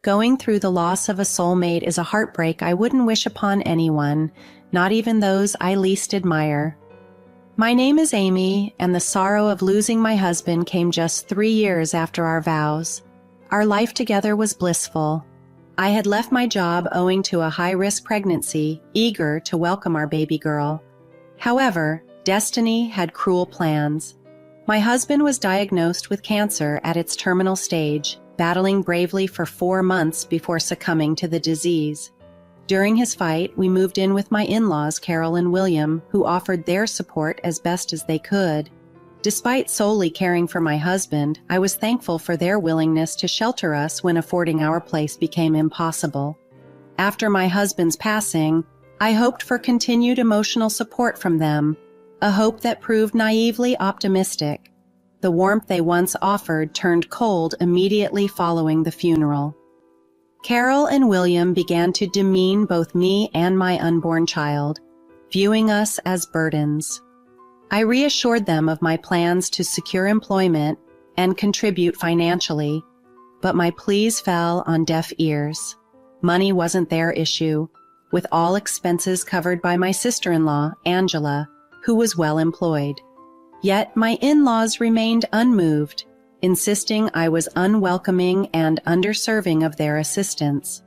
Going through the loss of a soulmate is a heartbreak I wouldn't wish upon anyone, not even those I least admire. My name is Amy, and the sorrow of losing my husband came just 3 years after our vows. Our life together was blissful. I had left my job owing to a high-risk pregnancy, eager to welcome our baby girl. However, destiny had cruel plans. My husband was diagnosed with cancer at its terminal stage, battling bravely for 4 months before succumbing to the disease. During his fight, we moved in with my in-laws, Carol and William, who offered their support as best as they could. Despite solely caring for my husband, I was thankful for their willingness to shelter us when affording our place became impossible. After my husband's passing, I hoped for continued emotional support from them, a hope that proved naively optimistic. The warmth they once offered turned cold immediately following the funeral. Carol and William began to demean both me and my unborn child, viewing us as burdens. I reassured them of my plans to secure employment and contribute financially, but my pleas fell on deaf ears. Money wasn't their issue, with all expenses covered by my sister-in-law, Angela, who was well employed. Yet my in-laws remained unmoved, insisting I was unwelcoming and underserving of their assistance.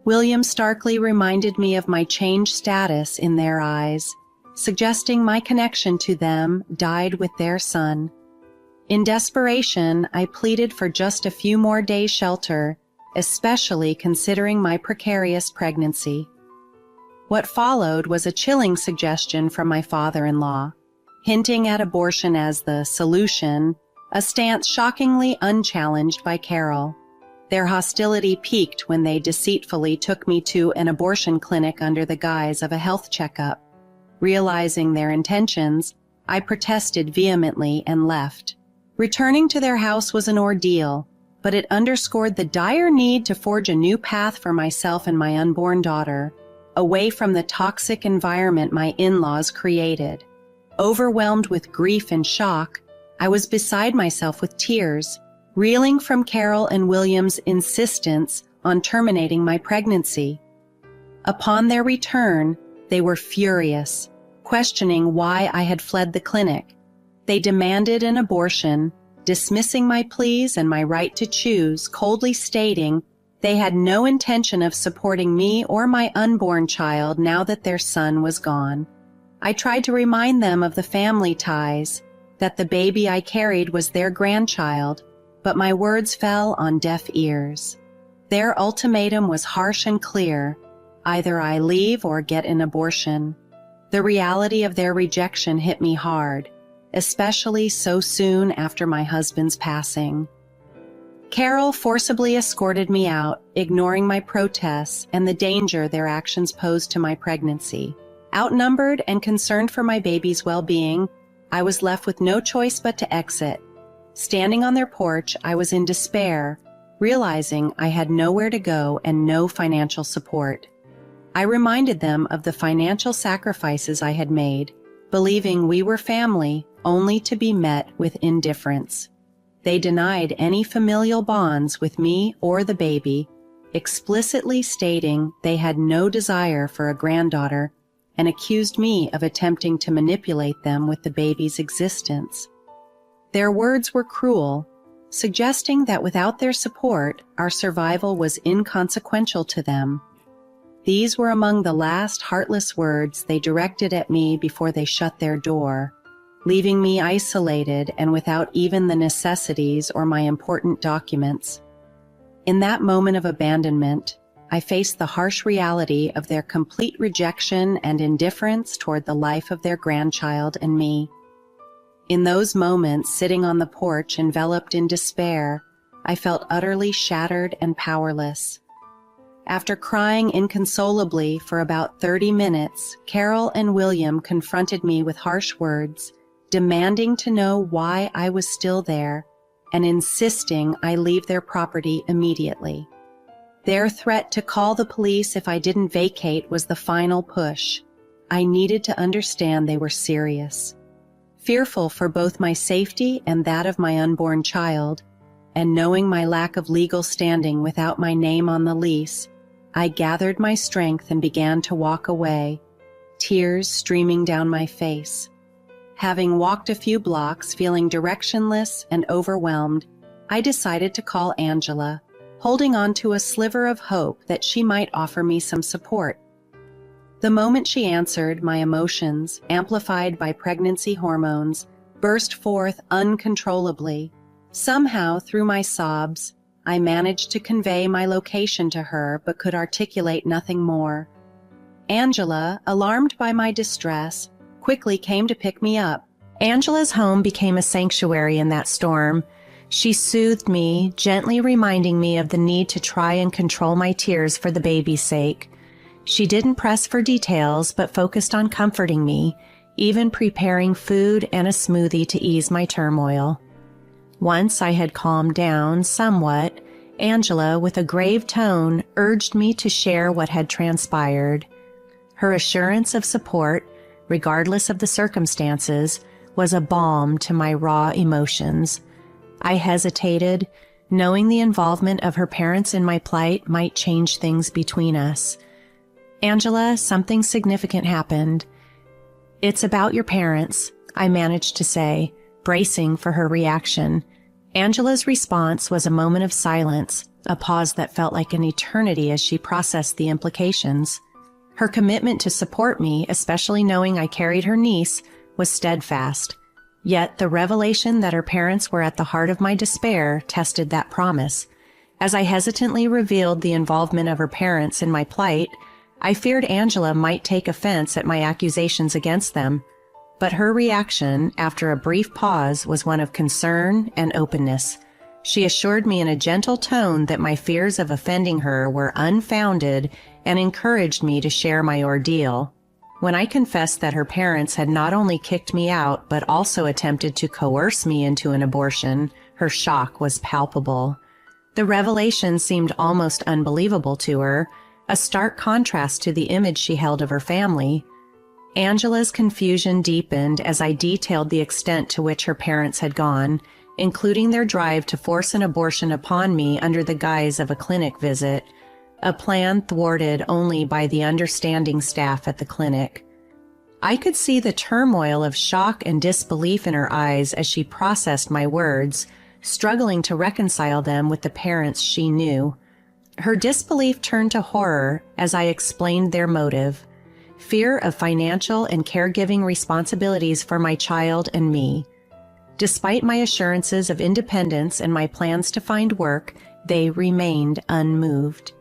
William starkly reminded me of my changed status in their eyes, suggesting my connection to them died with their son. In desperation, I pleaded for just a few more days' shelter, especially considering my precarious pregnancy. What followed was a chilling suggestion from my father-in-law, hinting at abortion as the solution, a stance shockingly unchallenged by Carol. Their hostility peaked when they deceitfully took me to an abortion clinic under the guise of a health checkup. Realizing their intentions, I protested vehemently and left. Returning to their house was an ordeal, but it underscored the dire need to forge a new path for myself and my unborn daughter, away from the toxic environment my in-laws created. Overwhelmed with grief and shock, I was beside myself with tears, reeling from Carol and William's insistence on terminating my pregnancy. Upon their return, they were furious, questioning why I had fled the clinic. They demanded an abortion, dismissing my pleas and my right to choose, coldly stating they had no intention of supporting me or my unborn child now that their son was gone. I tried to remind them of the family ties, that the baby I carried was their grandchild, but my words fell on deaf ears. Their ultimatum was harsh and clear: either I leave or get an abortion. The reality of their rejection hit me hard, especially so soon after my husband's passing. Carol forcibly escorted me out, ignoring my protests and the danger their actions posed to my pregnancy. Outnumbered and concerned for my baby's well-being, I was left with no choice but to exit. Standing on their porch, I was in despair, realizing I had nowhere to go and no financial support. I reminded them of the financial sacrifices I had made, believing we were family, only to be met with indifference. They denied any familial bonds with me or the baby, explicitly stating they had no desire for a granddaughter, and accused me of attempting to manipulate them with the baby's existence. Their words were cruel, suggesting that without their support, our survival was inconsequential to them. These were among the last heartless words they directed at me before they shut their door, leaving me isolated and without even the necessities or my important documents. In that moment of abandonment, I faced the harsh reality of their complete rejection and indifference toward the life of their grandchild and me. In those moments, sitting on the porch enveloped in despair, I felt utterly shattered and powerless. After crying inconsolably for about 30 minutes, Carol and William confronted me with harsh words, demanding to know why I was still there and insisting I leave their property immediately. Their threat to call the police if I didn't vacate was the final push. I needed to understand they were serious. Fearful for both my safety and that of my unborn child, and knowing my lack of legal standing without my name on the lease, I gathered my strength and began to walk away, tears streaming down my face. Having walked a few blocks, feeling directionless and overwhelmed, I decided to call Angela, holding on to a sliver of hope that she might offer me some support. The moment she answered, my emotions, amplified by pregnancy hormones, burst forth uncontrollably. Somehow, through my sobs, I managed to convey my location to her but could articulate nothing more. Angela, alarmed by my distress, quickly came to pick me up. Angela's home became a sanctuary in that storm. She soothed me, gently reminding me of the need to try and control my tears for the baby's sake. She didn't press for details, but focused on comforting me, even preparing food and a smoothie to ease my turmoil. Once I had calmed down somewhat, Angela, with a grave tone, urged me to share what had transpired. Her assurance of support, regardless of the circumstances, was a balm to my raw emotions. I hesitated, knowing the involvement of her parents in my plight might change things between us. "Angela, something significant happened." "It's about your parents," I managed to say, bracing for her reaction. Angela's response was a moment of silence, a pause that felt like an eternity as she processed the implications. Her commitment to support me, especially knowing I carried her niece, was steadfast. Yet the revelation that her parents were at the heart of my despair tested that promise. As I hesitantly revealed the involvement of her parents in my plight, I feared Angela might take offense at my accusations against them. But her reaction, after a brief pause, was one of concern and openness. She assured me in a gentle tone that my fears of offending her were unfounded and encouraged me to share my ordeal. When I confessed that her parents had not only kicked me out but also attempted to coerce me into an abortion, her shock was palpable. The revelation seemed almost unbelievable to her, a stark contrast to the image she held of her family. Angela's confusion deepened as I detailed the extent to which her parents had gone, including their drive to force an abortion upon me under the guise of a clinic visit, a plan thwarted only by the understanding staff at the clinic. I could see the turmoil of shock and disbelief in her eyes as she processed my words, struggling to reconcile them with the parents she knew. Her disbelief turned to horror as I explained their motive: fear of financial and caregiving responsibilities for my child and me. Despite my assurances of independence and my plans to find work, they remained unmoved.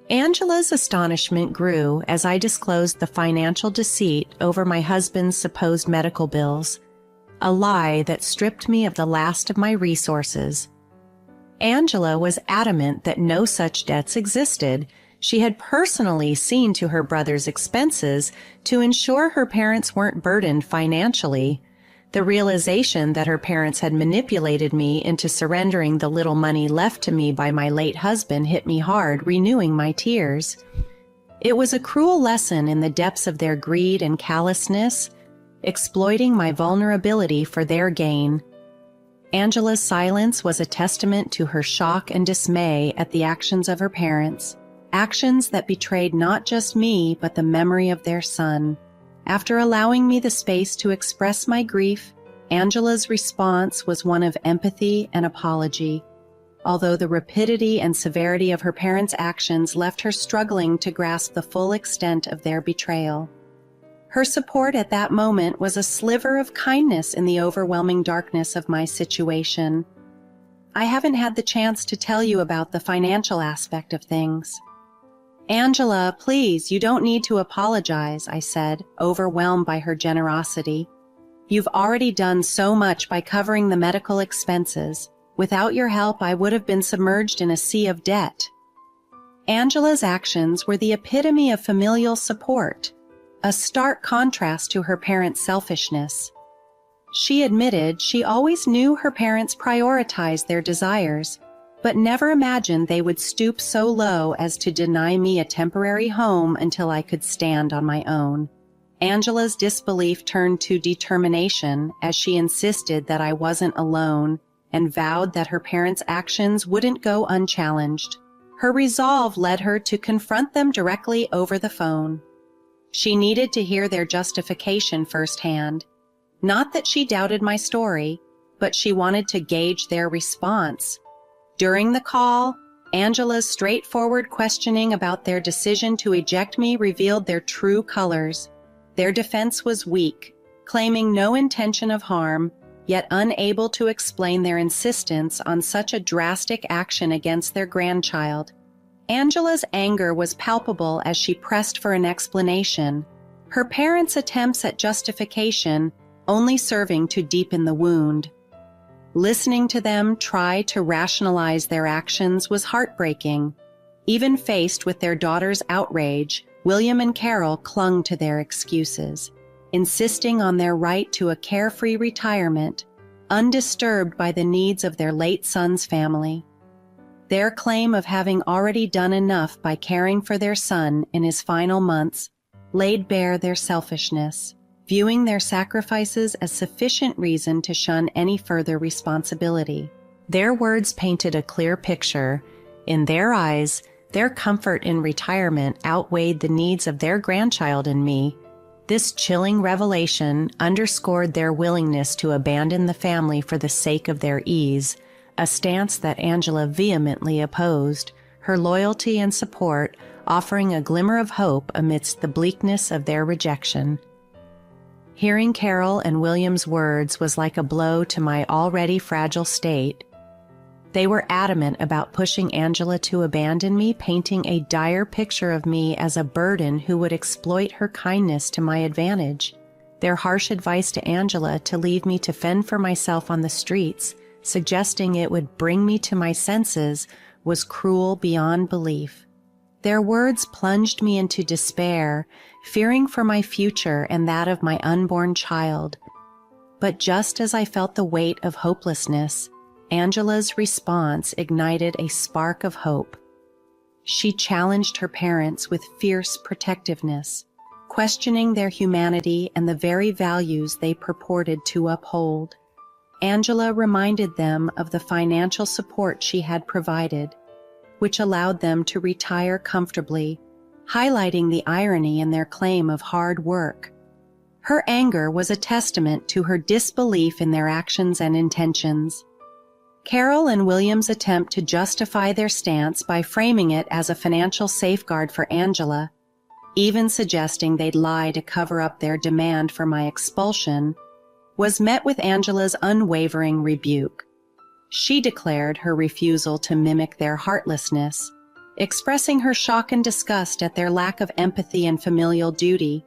Angela's astonishment grew as I disclosed the financial deceit over my husband's supposed medical bills, a lie that stripped me of the last of my resources. Angela was adamant that no such debts existed. She had personally seen to her brother's expenses to ensure her parents weren't burdened financially. The realization that her parents had manipulated me into surrendering the little money left to me by my late husband hit me hard, renewing my tears. It was a cruel lesson in the depths of their greed and callousness, exploiting my vulnerability for their gain. Angela's silence was a testament to her shock and dismay at the actions of her parents, actions that betrayed not just me but the memory of their son. After allowing me the space to express my grief, Angela's response was one of empathy and apology, although the rapidity and severity of her parents' actions left her struggling to grasp the full extent of their betrayal. Her support at that moment was a sliver of kindness in the overwhelming darkness of my situation. "I haven't had the chance to tell you about the financial aspect of things." "Angela, please, you don't need to apologize," I said, overwhelmed by her generosity. "You've already done so much by covering the medical expenses. Without your help, I would have been submerged in a sea of debt." Angela's actions were the epitome of familial support, a stark contrast to her parents' selfishness. She admitted she always knew her parents prioritized their desires, but never imagined they would stoop so low as to deny me a temporary home until I could stand on my own. Angela's disbelief turned to determination as she insisted that I wasn't alone, and vowed that her parents' actions wouldn't go unchallenged. Her resolve led her to confront them directly over the phone. She needed to hear their justification firsthand. Not that she doubted my story, but she wanted to gauge their response. During the call, Angela's straightforward questioning about their decision to eject me revealed their true colors. Their defense was weak, claiming no intention of harm, yet unable to explain their insistence on such a drastic action against their grandchild. Angela's anger was palpable as she pressed for an explanation, her parents' attempts at justification only serving to deepen the wound. Listening to them try to rationalize their actions was heartbreaking. Even faced with their daughter's outrage, William and Carol clung to their excuses, insisting on their right to a carefree retirement, undisturbed by the needs of their late son's family. Their claim of having already done enough by caring for their son in his final months laid bare their selfishness, viewing their sacrifices as sufficient reason to shun any further responsibility. Their words painted a clear picture. In their eyes, their comfort in retirement outweighed the needs of their grandchild and me. This chilling revelation underscored their willingness to abandon the family for the sake of their ease, a stance that Angela vehemently opposed, her loyalty and support offering a glimmer of hope amidst the bleakness of their rejection. Hearing Carol and William's words was like a blow to my already fragile state. They were adamant about pushing Angela to abandon me, painting a dire picture of me as a burden who would exploit her kindness to my advantage. Their harsh advice to Angela to leave me to fend for myself on the streets, suggesting it would bring me to my senses, was cruel beyond belief. Their words plunged me into despair, fearing for my future and that of my unborn child. But just as I felt the weight of hopelessness, Angela's response ignited a spark of hope. She challenged her parents with fierce protectiveness, questioning their humanity and the very values they purported to uphold. Angela reminded them of the financial support she had provided, which allowed them to retire comfortably, highlighting the irony in their claim of hard work. Her anger was a testament to her disbelief in their actions and intentions. Carol and William's attempt to justify their stance by framing it as a financial safeguard for Angela, even suggesting they'd lie to cover up their demand for my expulsion, was met with Angela's unwavering rebuke. She declared her refusal to mimic their heartlessness, expressing her shock and disgust at their lack of empathy and familial duty.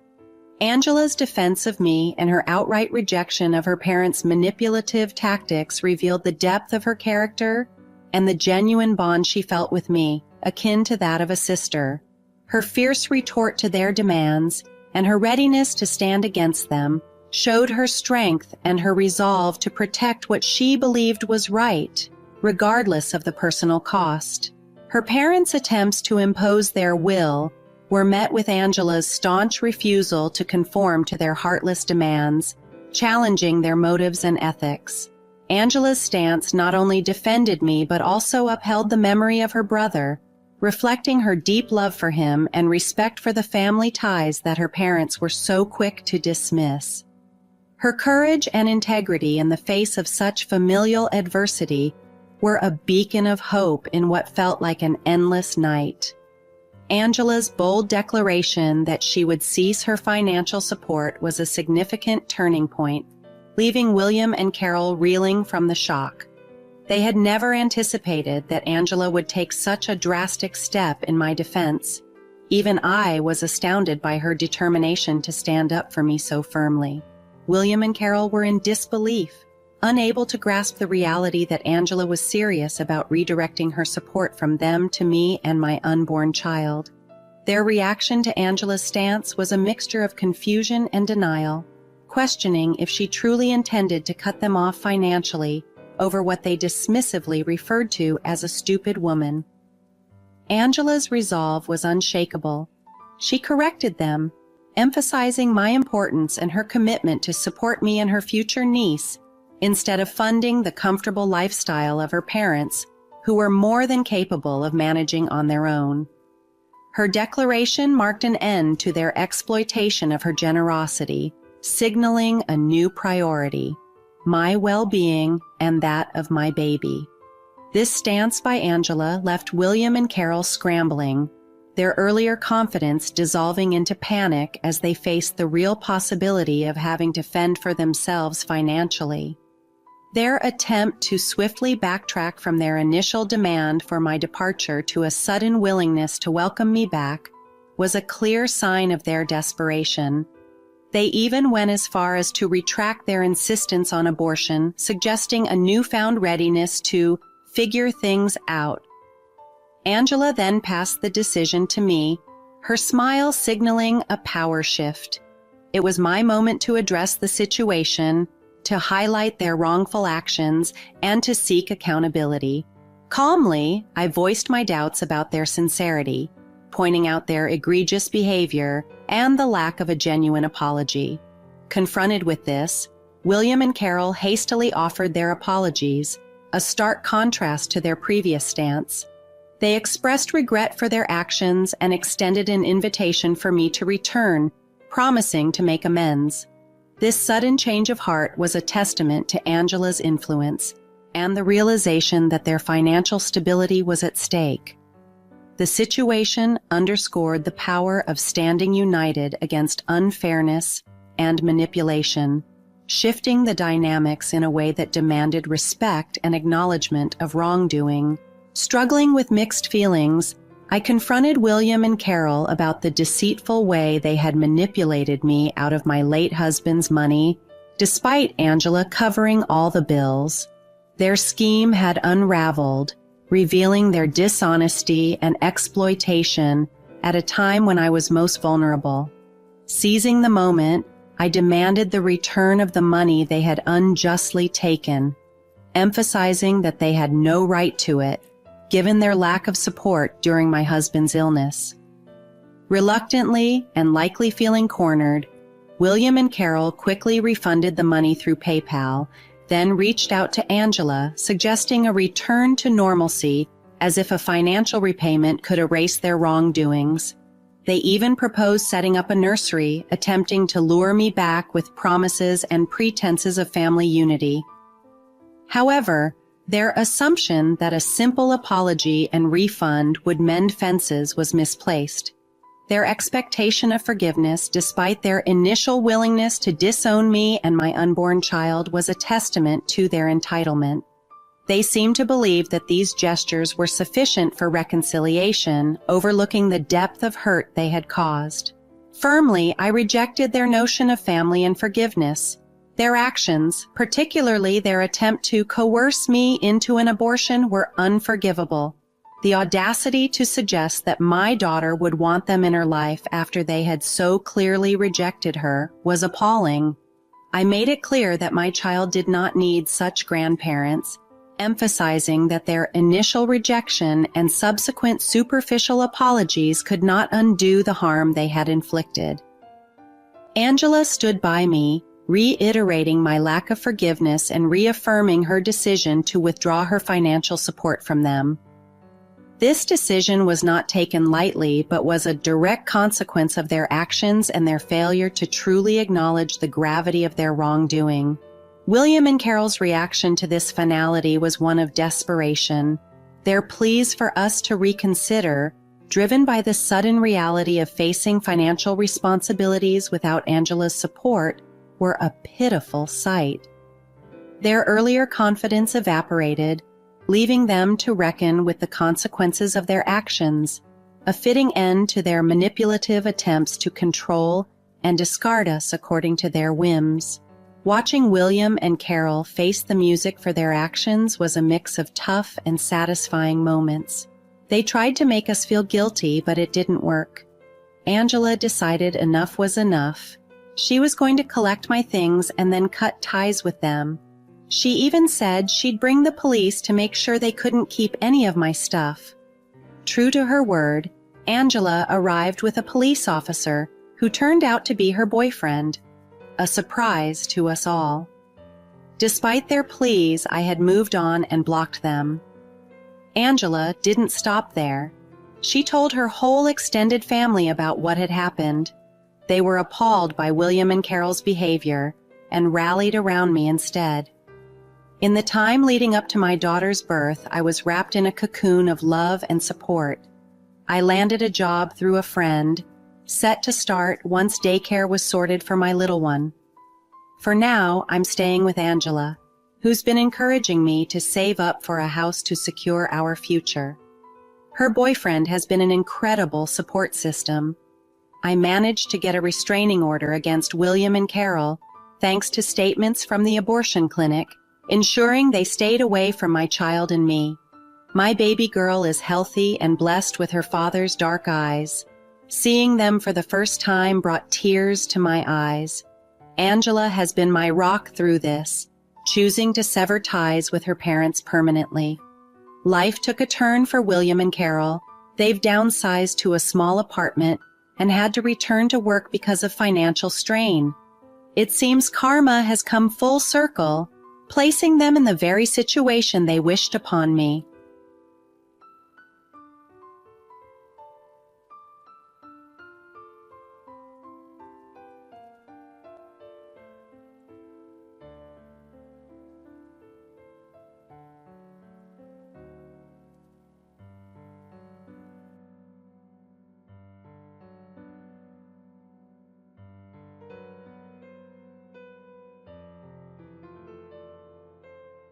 Angela's defense of me and her outright rejection of her parents' manipulative tactics revealed the depth of her character and the genuine bond she felt with me, akin to that of a sister. Her fierce retort to their demands and her readiness to stand against them showed her strength and her resolve to protect what she believed was right, regardless of the personal cost. Her parents' attempts to impose their will were met with Angela's staunch refusal to conform to their heartless demands, challenging their motives and ethics. Angela's stance not only defended me but also upheld the memory of her brother, reflecting her deep love for him and respect for the family ties that her parents were so quick to dismiss. Her courage and integrity in the face of such familial adversity were a beacon of hope in what felt like an endless night. Angela's bold declaration that she would cease her financial support was a significant turning point, leaving William and Carol reeling from the shock. They had never anticipated that Angela would take such a drastic step in my defense. Even I was astounded by her determination to stand up for me so firmly. William and Carol were in disbelief, unable to grasp the reality that Angela was serious about redirecting her support from them to me and my unborn child. Their reaction to Angela's stance was a mixture of confusion and denial, questioning if she truly intended to cut them off financially over what they dismissively referred to as a stupid woman. Angela's resolve was unshakable. She corrected them, emphasizing my importance and her commitment to support me and her future niece, instead of funding the comfortable lifestyle of her parents, who were more than capable of managing on their own. Her declaration marked an end to their exploitation of her generosity, signaling a new priority: my well-being and that of my baby. This stance by Angela left William and Carol scrambling, their earlier confidence dissolving into panic as they faced the real possibility of having to fend for themselves financially. Their attempt to swiftly backtrack from their initial demand for my departure to a sudden willingness to welcome me back was a clear sign of their desperation. They even went as far as to retract their insistence on abortion, suggesting a newfound readiness to figure things out. Angela then passed the decision to me, her smile signaling a power shift. It was my moment to address the situation, to highlight their wrongful actions, and to seek accountability. Calmly, I voiced my doubts about their sincerity, pointing out their egregious behavior and the lack of a genuine apology. Confronted with this, William and Carol hastily offered their apologies, a stark contrast to their previous stance. They expressed regret for their actions and extended an invitation for me to return, promising to make amends. This sudden change of heart was a testament to Angela's influence and the realization that their financial stability was at stake. The situation underscored the power of standing united against unfairness and manipulation, shifting the dynamics in a way that demanded respect and acknowledgement of wrongdoing. Struggling with mixed feelings, I confronted William and Carol about the deceitful way they had manipulated me out of my late husband's money, despite Angela covering all the bills. Their scheme had unraveled, revealing their dishonesty and exploitation at a time when I was most vulnerable. Seizing the moment, I demanded the return of the money they had unjustly taken, emphasizing that they had no right to it, given their lack of support during my husband's illness. Reluctantly and likely feeling cornered, William and Carol quickly refunded the money through PayPal, then reached out to Angela, suggesting a return to normalcy as if a financial repayment could erase their wrongdoings. They even proposed setting up a nursery, attempting to lure me back with promises and pretenses of family unity. However, their assumption that a simple apology and refund would mend fences was misplaced. Their expectation of forgiveness, despite their initial willingness to disown me and my unborn child, was a testament to their entitlement. They seemed to believe that these gestures were sufficient for reconciliation, overlooking the depth of hurt they had caused. Firmly, I rejected their notion of family and forgiveness. Their actions, particularly their attempt to coerce me into an abortion, were unforgivable. The audacity to suggest that my daughter would want them in her life after they had so clearly rejected her was appalling. I made it clear that my child did not need such grandparents, emphasizing that their initial rejection and subsequent superficial apologies could not undo the harm they had inflicted. Angela stood by me, reiterating my lack of forgiveness and reaffirming her decision to withdraw her financial support from them. This decision was not taken lightly, but was a direct consequence of their actions and their failure to truly acknowledge the gravity of their wrongdoing. William and Carol's reaction to this finality was one of desperation. Their pleas for us to reconsider, driven by the sudden reality of facing financial responsibilities without Angela's support, were a pitiful sight. Their earlier confidence evaporated, leaving them to reckon with the consequences of their actions, a fitting end to their manipulative attempts to control and discard us according to their whims. Watching William and Carol face the music for their actions was a mix of tough and satisfying moments. They tried to make us feel guilty, but it didn't work. Angela decided enough was enough. She was going to collect my things and then cut ties with them. She even said she'd bring the police to make sure they couldn't keep any of my stuff. True to her word, Angela arrived with a police officer who turned out to be her boyfriend, a surprise to us all. Despite their pleas, I had moved on and blocked them. Angela didn't stop there. She told her whole extended family about what had happened. They were appalled by William and Carol's behavior and rallied around me instead. In the time leading up to my daughter's birth, I was wrapped in a cocoon of love and support. I landed a job through a friend, set to start once daycare was sorted for my little one. For now, I'm staying with Angela, who's been encouraging me to save up for a house to secure our future. Her boyfriend has been an incredible support system. I managed to get a restraining order against William and Carol, thanks to statements from the abortion clinic, ensuring they stayed away from my child and me. My baby girl is healthy and blessed with her father's dark eyes. Seeing them for the first time brought tears to my eyes. Angela has been my rock through this, choosing to sever ties with her parents permanently. Life took a turn for William and Carol. They've downsized to a small apartment and had to return to work because of financial strain. It seems karma has come full circle, placing them in the very situation they wished upon me.